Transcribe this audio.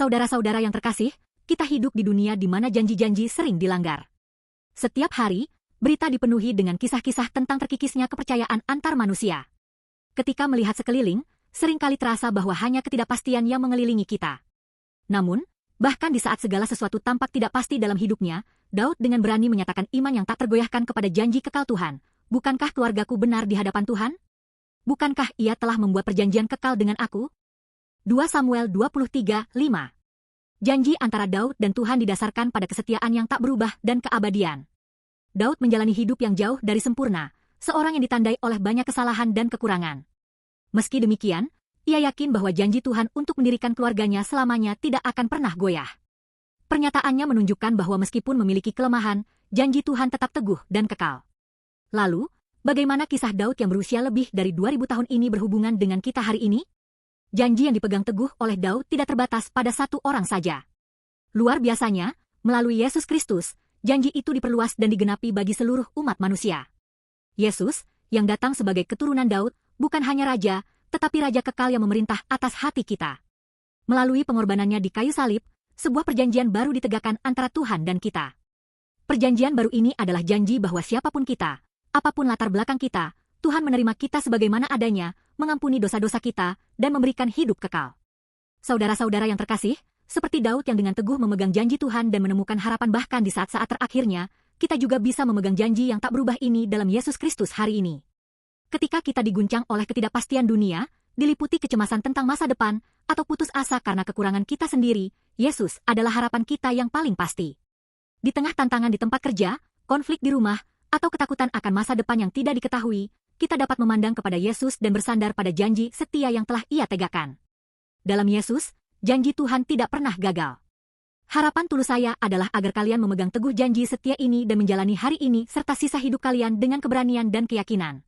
Saudara-saudara yang terkasih, kita hidup di dunia di mana janji-janji sering dilanggar. Setiap hari, berita dipenuhi dengan kisah-kisah tentang terkikisnya kepercayaan antar manusia. Ketika melihat sekeliling, seringkali terasa bahwa hanya ketidakpastian yang mengelilingi kita. Namun, bahkan di saat segala sesuatu tampak tidak pasti dalam hidupnya, Daud dengan berani menyatakan iman yang tak tergoyahkan kepada janji kekal Tuhan. Bukankah keluargaku benar di hadapan Tuhan? Bukankah ia telah membuat perjanjian kekal dengan aku? 2 Samuel 23:5. Janji antara Daud dan Tuhan didasarkan pada kesetiaan yang tak berubah dan keabadian. Daud menjalani hidup yang jauh dari sempurna, seorang yang ditandai oleh banyak kesalahan dan kekurangan. Meski demikian, ia yakin bahwa janji Tuhan untuk mendirikan keluarganya selamanya tidak akan pernah goyah. Pernyataannya menunjukkan bahwa meskipun memiliki kelemahan, janji Tuhan tetap teguh dan kekal. Lalu, bagaimana kisah Daud yang berusia lebih dari 2000 tahun ini berhubungan dengan kita hari ini? Janji yang dipegang teguh oleh Daud tidak terbatas pada satu orang saja. Luar biasanya, melalui Yesus Kristus, janji itu diperluas dan digenapi bagi seluruh umat manusia. Yesus, yang datang sebagai keturunan Daud, bukan hanya raja, tetapi raja kekal yang memerintah atas hati kita. Melalui pengorbanannya di kayu salib, sebuah perjanjian baru ditegakkan antara Tuhan dan kita. Perjanjian baru ini adalah janji bahwa siapapun kita, apapun latar belakang kita, Tuhan menerima kita sebagaimana adanya, mengampuni dosa-dosa kita, dan memberikan hidup kekal. Saudara-saudara yang terkasih, seperti Daud yang dengan teguh memegang janji Tuhan dan menemukan harapan bahkan di saat-saat terakhirnya, kita juga bisa memegang janji yang tak berubah ini dalam Yesus Kristus hari ini. Ketika kita diguncang oleh ketidakpastian dunia, diliputi kecemasan tentang masa depan, atau putus asa karena kekurangan kita sendiri, Yesus adalah harapan kita yang paling pasti. Di tengah tantangan di tempat kerja, konflik di rumah, atau ketakutan akan masa depan yang tidak diketahui, kita dapat memandang kepada Yesus dan bersandar pada janji setia yang telah Ia tegakkan. Dalam Yesus, janji Tuhan tidak pernah gagal. Harapan tulus saya adalah agar kalian memegang teguh janji setia ini dan menjalani hari ini serta sisa hidup kalian dengan keberanian dan keyakinan.